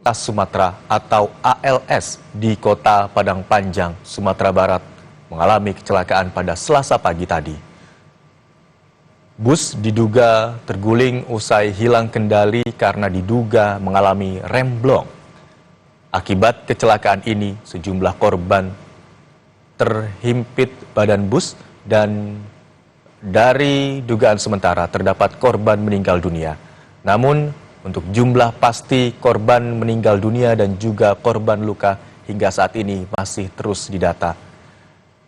Lintas Sumatera atau ALS di Kota Padang Panjang, Sumatera Barat mengalami kecelakaan pada Selasa pagi tadi. Bus diduga terguling usai hilang kendali karena diduga mengalami remblong. Akibat kecelakaan ini, sejumlah korban terhimpit badan bus dan dari dugaan sementara terdapat korban meninggal dunia. Namun, untuk jumlah pasti korban meninggal dunia dan juga korban luka hingga saat ini masih terus didata.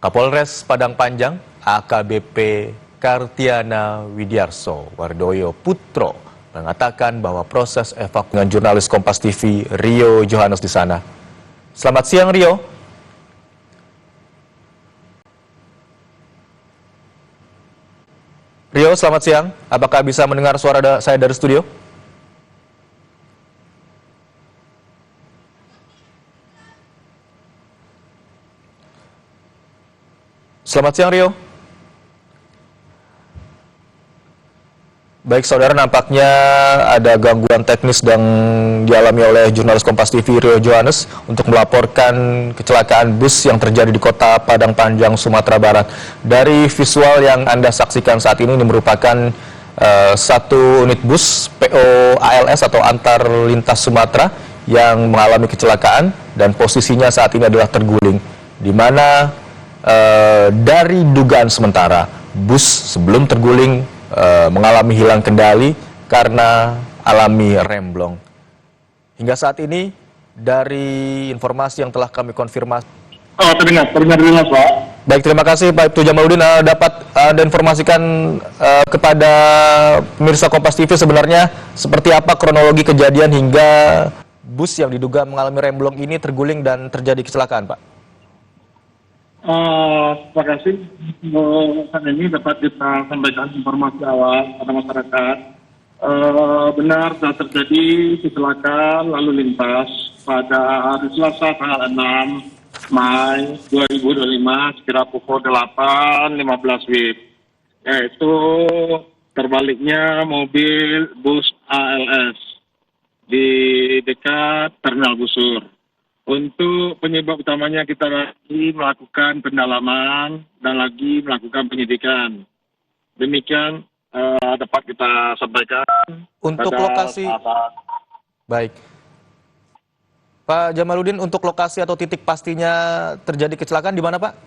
Kapolres Padang Panjang, AKBP Kartiana Widiarso Wardoyo Putro mengatakan bahwa proses evakuasi dengan jurnalis Kompas TV Rio Johannes di sana. Selamat siang, Rio. Rio, selamat siang. Apakah bisa mendengar suara saya dari studio? Selamat siang, Rio. Baik, saudara, nampaknya ada gangguan teknis yang dialami oleh jurnalis Kompas TV Rio Johannes untuk melaporkan kecelakaan bus yang terjadi di Kota Padang Panjang, Sumatera Barat. Dari visual yang Anda saksikan saat ini merupakan satu unit bus PO ALS atau Antar Lintas Sumatera yang mengalami kecelakaan dan posisinya saat ini adalah terguling, di mana dari dugaan sementara bus sebelum terguling mengalami hilang kendali karena alami remblong. Hingga saat ini dari informasi yang telah kami konfirmasi. Terdengar Pak. Baik, terima kasih Pak Ibtu Jamaluddin. Dapat Anda informasikan kepada pemirsa Kompas TV sebenarnya seperti apa kronologi kejadian hingga bus yang diduga mengalami remblong ini terguling dan terjadi kecelakaan, Pak? Terima kasih. Saat ini dapat kita sampaikan informasi awal pada masyarakat. Benar telah terjadi kecelakaan lalu lintas pada hari Selasa tanggal 6 Mei 2025 sekira pukul 8.15 WIB, yaitu terbaliknya mobil bus ALS di dekat Terminal Busur. Untuk penyebab utamanya kita lagi melakukan pendalaman dan lagi melakukan penyidikan. Demikian dapat kita sampaikan. Untuk lokasi, baik. Pak Jamaluddin, untuk lokasi atau titik pastinya terjadi kecelakaan di mana, Pak?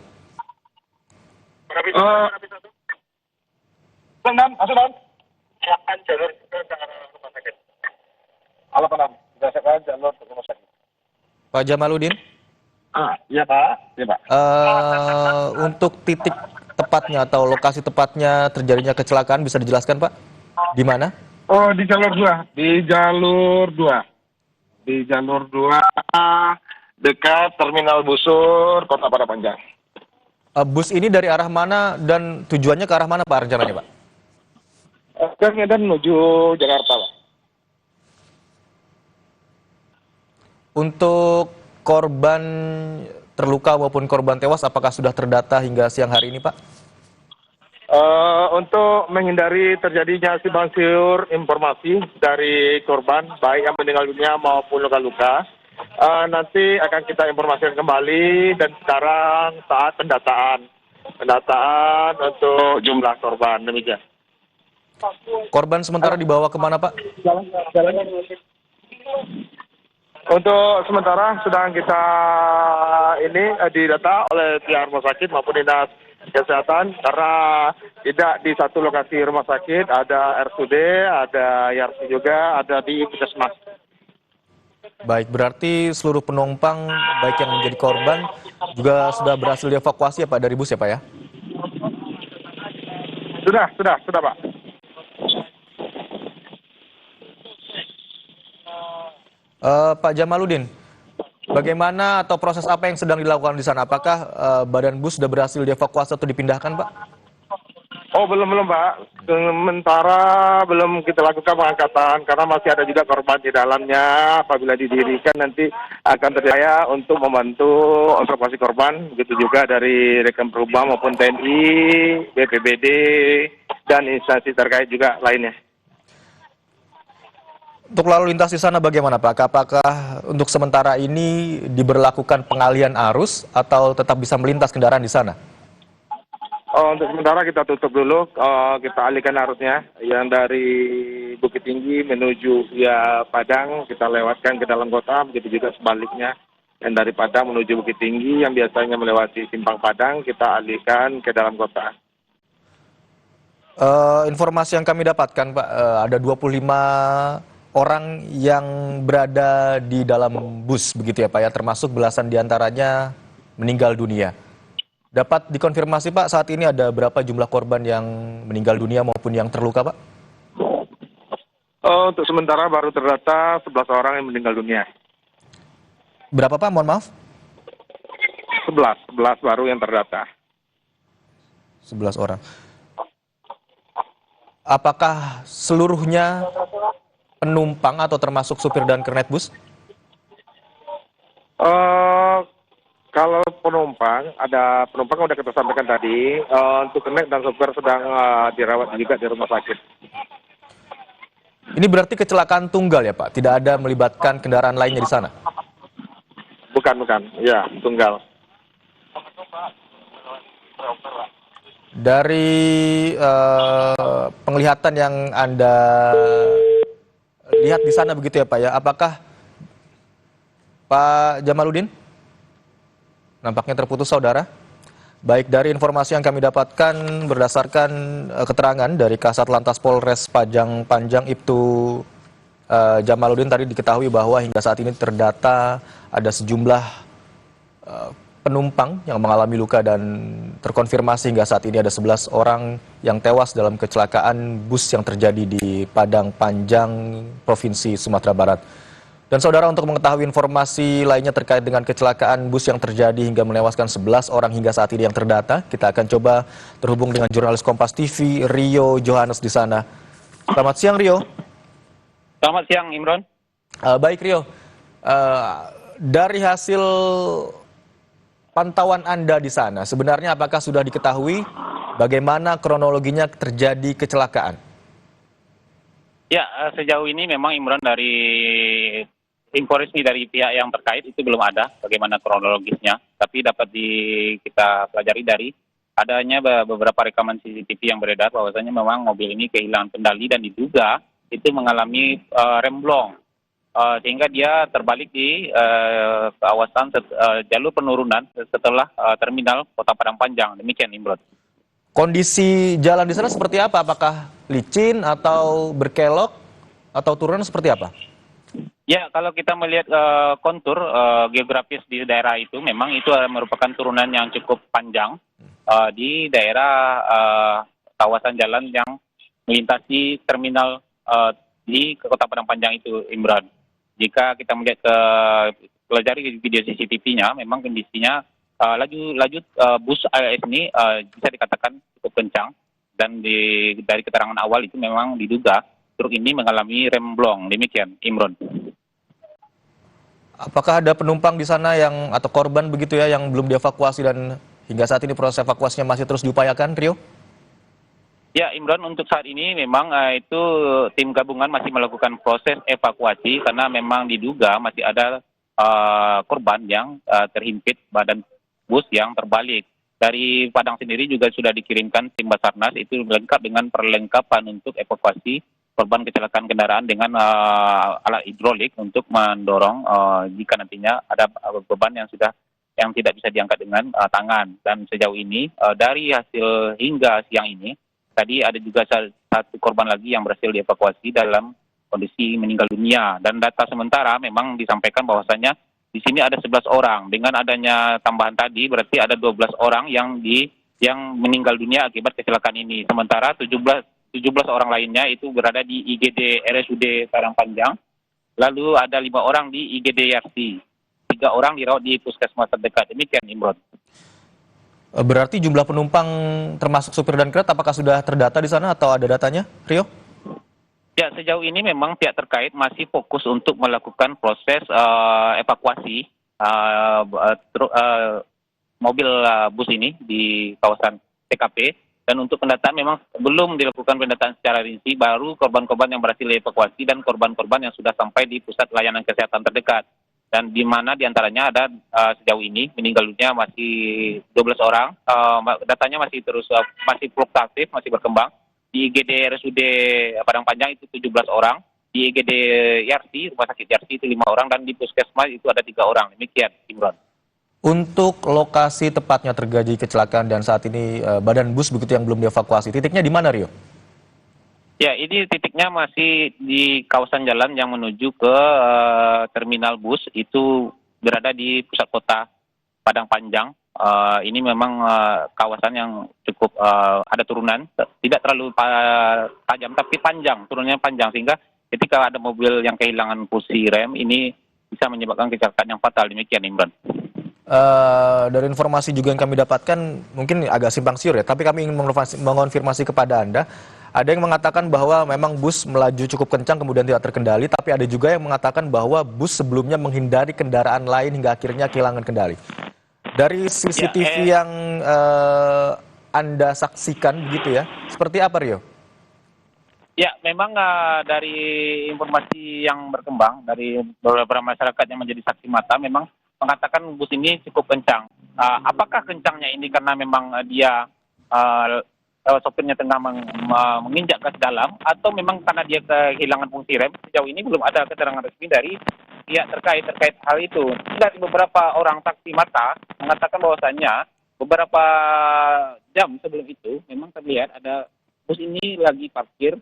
Silakan jalur ke rumah sakit. Halo, berdasarkan jalur ke rumah sakit. Pak Jamaluddin? Iya Pak. Iya Pak. Untuk titik tepatnya atau lokasi tepatnya terjadinya kecelakaan bisa dijelaskan, Pak? Di mana? Di jalur 2. Di jalur 2 dekat Terminal Busur, Kota Padang Panjang. Bus ini dari arah mana dan tujuannya ke arah mana, Pak, rencananya, Pak? Ke Medan menuju Jakarta, Pak. Untuk korban terluka maupun korban tewas, apakah sudah terdata hingga siang hari ini, Pak? Untuk menghindari terjadinya simpang siur informasi dari korban, baik yang meninggal dunia maupun luka-luka, nanti akan kita informasikan kembali dan sekarang saat pendataan untuk jumlah korban, demikian. Korban sementara dibawa kemana, Pak? Untuk sementara sedang kita didata oleh pihak rumah sakit maupun dinas kesehatan, karena tidak di satu lokasi rumah sakit, ada RSUD, ada YARSI juga, ada di Puskesmas. Baik, berarti seluruh penumpang baik yang menjadi korban juga sudah berhasil dievakuasi ya, Pak, dari bus ya, Pak, ya? Sudah Pak. Pak Jamaluddin, bagaimana atau proses apa yang sedang dilakukan di sana? Apakah badan bus sudah berhasil dievakuasi atau dipindahkan, Pak? Belum Pak. Sementara belum kita lakukan pengangkatan karena masih ada juga korban di dalamnya. Apabila didirikan nanti akan terjaya untuk membantu evakuasi korban. Begitu juga dari rekan Perhubungan maupun TNI, BPBD, dan instansi terkait juga lainnya. Untuk lalu lintas di sana bagaimana Pak? Apakah untuk sementara ini diberlakukan pengalihan arus atau tetap bisa melintas kendaraan di sana? Untuk sementara kita tutup dulu, kita alihkan arusnya yang dari Bukit Tinggi menuju via Padang, kita lewatkan ke dalam kota, begitu juga sebaliknya. Yang dari Padang menuju Bukit Tinggi yang biasanya melewati Simpang Padang, kita alihkan ke dalam kota. Informasi yang kami dapatkan Pak, ada 25 orang yang berada di dalam bus begitu ya Pak ya, termasuk belasan diantaranya meninggal dunia. Dapat dikonfirmasi Pak, saat ini ada berapa jumlah korban yang meninggal dunia maupun yang terluka Pak? Untuk sementara baru terdata 11 orang yang meninggal dunia. Berapa Pak, mohon maaf? 11 baru yang terdata. 11 orang. Apakah seluruhnya penumpang atau termasuk supir dan kernet bus? Kalau penumpang, ada penumpang yang sudah kita sampaikan tadi, untuk kernet dan sopir sedang dirawat juga di rumah sakit. Ini berarti kecelakaan tunggal ya Pak? Tidak ada melibatkan kendaraan lainnya di sana? Bukan, ya tunggal. Dari penglihatan yang Anda lihat di sana begitu ya Pak ya, apakah Pak Jamaludin? Nampaknya terputus saudara. Baik, dari informasi yang kami dapatkan berdasarkan keterangan dari Kasat Lantas Polres Padang Panjang Ibtu Jamaludin tadi diketahui bahwa hingga saat ini terdata ada sejumlah penumpang yang mengalami luka dan terkonfirmasi hingga saat ini ada 11 orang yang tewas dalam kecelakaan bus yang terjadi di Padang Panjang, Provinsi Sumatera Barat. Dan saudara, untuk mengetahui informasi lainnya terkait dengan kecelakaan bus yang terjadi hingga menewaskan 11 orang hingga saat ini yang terdata, kita akan coba terhubung dengan jurnalis Kompas TV Rio Johannes di sana. Selamat siang Rio. Selamat siang Imron. Baik Rio, dari hasil pantauan Anda di sana, sebenarnya apakah sudah diketahui bagaimana kronologinya terjadi kecelakaan? Ya, sejauh ini memang Imron dari info resmi dari pihak yang terkait itu belum ada bagaimana kronologisnya, tapi dapat kita pelajari dari adanya beberapa rekaman CCTV yang beredar bahwasanya memang mobil ini kehilangan kendali dan diduga itu mengalami remblong sehingga dia terbalik di kawasan jalur penurunan setelah terminal Kota Padang Panjang. Demikian Imron. Kondisi jalan di sana seperti apa? Apakah licin atau berkelok atau turunan seperti apa? Ya, kalau kita melihat kontur geografis di daerah itu, memang itu merupakan turunan yang cukup panjang di daerah kawasan jalan yang melintasi terminal di Kota Padang Panjang itu, Imran. Jika kita melihat pelajari video CCTV-nya, memang kondisinya laju bus ALS ini bisa dikatakan cukup kencang, dan dari keterangan awal itu memang diduga truk ini mengalami remblong. Demikian, Imron. Apakah ada penumpang di sana atau korban begitu ya yang belum dievakuasi dan hingga saat ini proses evakuasinya masih terus diupayakan, Rio? Ya, Imron, untuk saat ini memang itu tim gabungan masih melakukan proses evakuasi karena memang diduga masih ada korban yang terhimpit badan bus yang terbalik. Dari Padang sendiri juga sudah dikirimkan tim Basarnas itu lengkap dengan perlengkapan untuk evakuasi korban kecelakaan kendaraan dengan alat hidrolik untuk mendorong jika nantinya ada beban yang tidak bisa diangkat dengan tangan. Dan sejauh ini dari hasil hingga siang ini tadi ada juga satu korban lagi yang berhasil dievakuasi dalam kondisi meninggal dunia. Dan data sementara memang disampaikan bahwasanya di sini ada 11 orang. Dengan adanya tambahan tadi berarti ada 12 orang yang meninggal dunia akibat kecelakaan ini. Sementara 17 orang lainnya itu berada di IGD RSUD Padang Panjang. Lalu ada 5 orang di IGD Yarsi. 3 orang dirawat di puskesmas terdekat. Demikian, Imron. Berarti jumlah penumpang termasuk supir dan kernet apakah sudah terdata di sana atau ada datanya, Rio? Ya, sejauh ini memang pihak terkait masih fokus untuk melakukan proses evakuasi mobil bus ini di kawasan TKP. Dan untuk pendataan memang belum dilakukan pendataan secara rinci, baru korban-korban yang berhasil dievakuasi dan korban-korban yang sudah sampai di pusat layanan kesehatan terdekat. Dan di mana diantaranya ada sejauh ini meninggal dunia masih 12 orang, datanya masih terus masih fluktuatif, masih berkembang. Di IGD RSUD Padang Panjang itu 17 orang, di IGD Yarsi, Rumah Sakit Yarsi itu 5 orang, dan di Puskesmas itu ada 3 orang. Demikian, Imron. Untuk lokasi tepatnya terjadi kecelakaan dan saat ini badan bus begitu yang belum dievakuasi, titiknya di mana, Rio? Ya, ini titiknya masih di kawasan jalan yang menuju ke terminal bus, itu berada di pusat kota Padang Panjang. Ini memang kawasan yang cukup ada turunan, tidak terlalu tajam tapi panjang, turunnya panjang, sehingga ketika ada mobil yang kehilangan fungsi rem, ini bisa menyebabkan kecelakaan yang fatal. Demikian, Imran. Dari informasi juga yang kami dapatkan, mungkin agak simpang siur ya, tapi kami ingin mengonfirmasi kepada Anda. Ada yang mengatakan bahwa memang bus melaju cukup kencang kemudian tidak terkendali, tapi ada juga yang mengatakan bahwa bus sebelumnya menghindari kendaraan lain hingga akhirnya kehilangan kendali. Dari CCTV yang Anda saksikan begitu ya, seperti apa, Rio? Ya, memang dari informasi yang berkembang dari beberapa masyarakat yang menjadi saksi mata, memang mengatakan bus ini cukup kencang. Apakah kencangnya ini karena memang dia sopirnya tengah menginjak gas dalam, atau memang karena dia kehilangan fungsi rem? Sejauh ini belum ada keterangan resmi dari pihak terkait hal itu. Dari beberapa orang saksi mata mengatakan bahwasannya beberapa jam sebelum itu memang terlihat ada bus ini lagi parkir,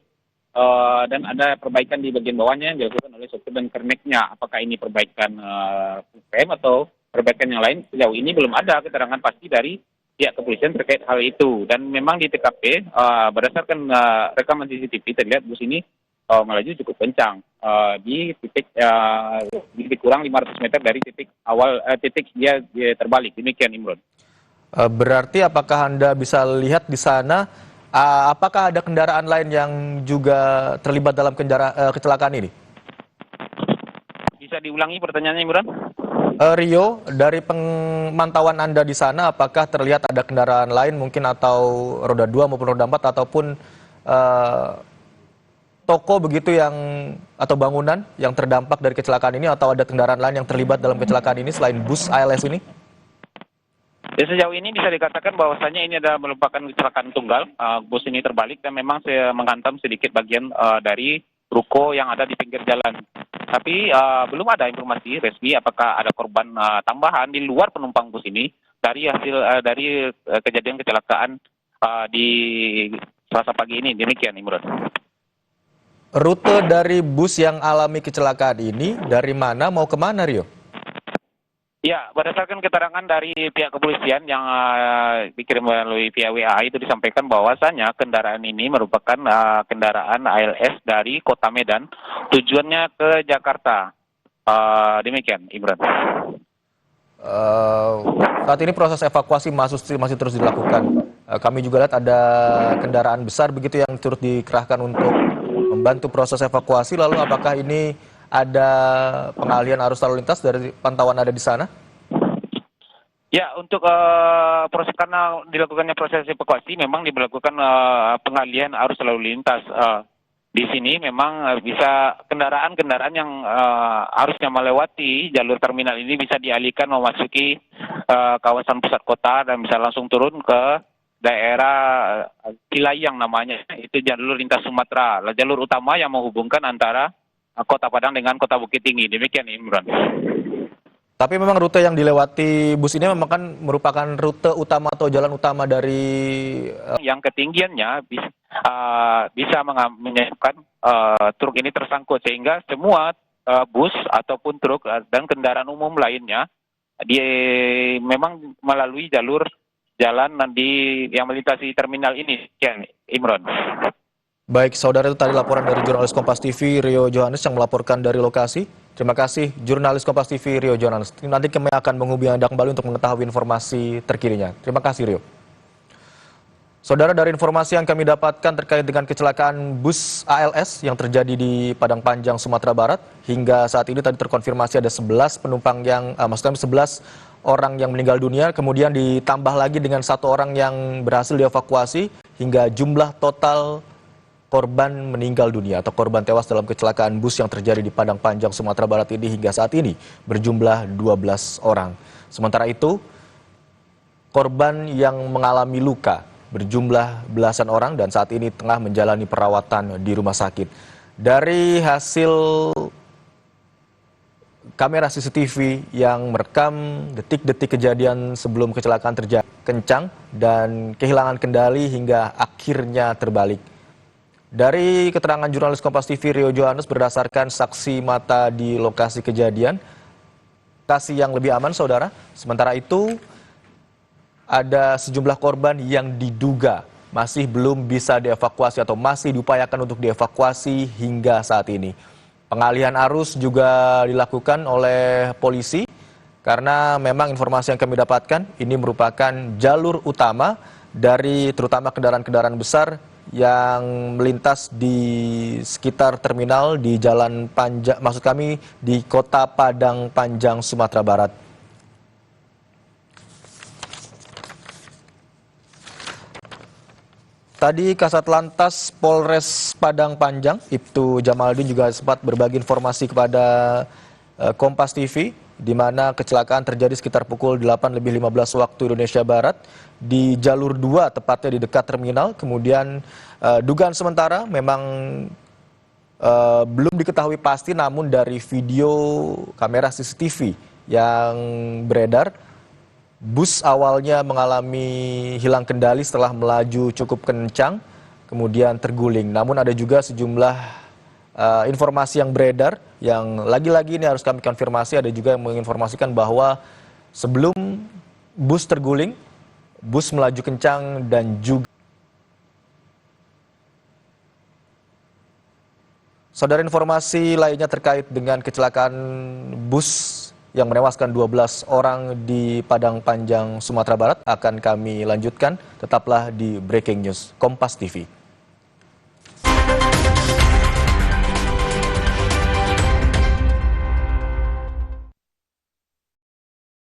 dan ada perbaikan di bagian bawahnya yang dilakukan oleh sopir dan kerneknya. Apakah ini perbaikan rem atau perbaikan yang lain? Sejauh ini belum ada keterangan pasti dari pihak kepolisian terkait hal itu. Dan memang di TKP berdasarkan rekaman CCTV terlihat bus ini melaju cukup kencang di titik kurang 500 meter dari titik awal titik dia terbalik. Demikian, Imron. Berarti apakah Anda bisa lihat di sana, apakah ada kendaraan lain yang juga terlibat dalam kecelakaan ini? Bisa diulangi pertanyaannya, Imron? Rio, dari pemantauan Anda di sana, apakah terlihat ada kendaraan lain mungkin atau roda 2 maupun roda 4 ataupun toko begitu atau bangunan yang terdampak dari kecelakaan ini, atau ada kendaraan lain yang terlibat dalam kecelakaan ini selain bus ALS ini? Ya, sejauh ini bisa dikatakan bahwasannya ini adalah merupakan kecelakaan tunggal. Bus ini terbalik dan memang menghantam sedikit bagian dari ruko yang ada di pinggir jalan. Tapi belum ada informasi resmi apakah ada korban tambahan di luar penumpang bus ini dari hasil dari kejadian kecelakaan di Selasa pagi ini. Demikian, Imron. Rute dari bus yang alami kecelakaan ini dari mana mau kemana, Rio? Ya, berdasarkan keterangan dari pihak kepolisian yang dikirim melalui via WA, itu disampaikan bahwasannya kendaraan ini merupakan kendaraan ALS dari Kota Medan, tujuannya ke Jakarta. Demikian, Imran. Saat ini proses evakuasi masih terus dilakukan. Kami juga lihat ada kendaraan besar begitu yang turut dikerahkan untuk membantu proses evakuasi. Lalu apakah ini ada pengalihan arus lalu lintas dari pantauan ada di sana? Ya, untuk proses karena dilakukannya proses evakuasi memang diberlakukan pengalihan arus lalu lintas. Di sini memang bisa kendaraan-kendaraan yang harusnya melewati jalur terminal ini bisa dialihkan memasuki kawasan pusat kota dan bisa langsung turun ke daerah Cilayang namanya. Itu jalur lintas Sumatera, jalur utama yang menghubungkan antara Kota Padang dengan Kota Bukit Tinggi. Demikian, Imran. Tapi memang rute yang dilewati bus ini memang kan merupakan rute utama atau jalan utama dari yang ketinggiannya bisa menyebabkan truk ini tersangkut, sehingga semua bus ataupun truk dan kendaraan umum lainnya memang melalui jalur jalan yang melintasi terminal ini. Ya, Imron. Baik, saudara, itu tadi laporan dari jurnalis Kompas TV Rio Johannes yang melaporkan dari lokasi. Terima kasih jurnalis Kompas TV Rio Johannes. Nanti kami akan menghubungi Anda kembali untuk mengetahui informasi terkininya. Terima kasih, Rio. Saudara, dari informasi yang kami dapatkan terkait dengan kecelakaan bus ALS yang terjadi di Padang Panjang, Sumatera Barat, hingga saat ini tadi terkonfirmasi ada 11 penumpang yang, maksudnya 11 orang yang meninggal dunia, kemudian ditambah lagi dengan 1 orang yang berhasil dievakuasi, hingga jumlah total korban meninggal dunia atau korban tewas dalam kecelakaan bus yang terjadi di Padang Panjang, Sumatera Barat ini hingga saat ini berjumlah 12 orang. Sementara itu, korban yang mengalami luka berjumlah belasan orang dan saat ini tengah menjalani perawatan di rumah sakit. Dari hasil kamera CCTV yang merekam detik-detik kejadian sebelum kecelakaan terjadi kencang dan kehilangan kendali hingga akhirnya terbalik. Dari keterangan jurnalis Kompas TV Rio Johannes berdasarkan saksi mata di lokasi kejadian, lokasi yang lebih aman, saudara. Sementara itu, ada sejumlah korban yang diduga masih belum bisa dievakuasi atau masih diupayakan untuk dievakuasi hingga saat ini. Pengalihan arus juga dilakukan oleh polisi karena memang informasi yang kami dapatkan ini merupakan jalur utama dari terutama kendaraan-kendaraan besar yang melintas di sekitar terminal di Jalan Panjang, maksud kami di Kota Padang Panjang, Sumatera Barat. Tadi Kasat Lantas Polres Padang Panjang, Ibtu Jamaldin juga sempat berbagi informasi kepada Kompas TV, di mana kecelakaan terjadi sekitar pukul 8:15 waktu Indonesia Barat di jalur 2, tepatnya di dekat terminal. Kemudian dugaan sementara memang belum diketahui pasti, namun dari video kamera CCTV yang beredar, bus awalnya mengalami hilang kendali setelah melaju cukup kencang, kemudian terguling. Namun ada juga sejumlah informasi yang beredar, yang lagi-lagi ini harus kami konfirmasi, ada juga yang menginformasikan bahwa sebelum bus terguling, bus melaju kencang dan juga... Saudara, informasi lainnya terkait dengan kecelakaan bus yang menewaskan 12 orang di Padang Panjang, Sumatera Barat akan kami lanjutkan. Tetaplah di Breaking News Kompas TV.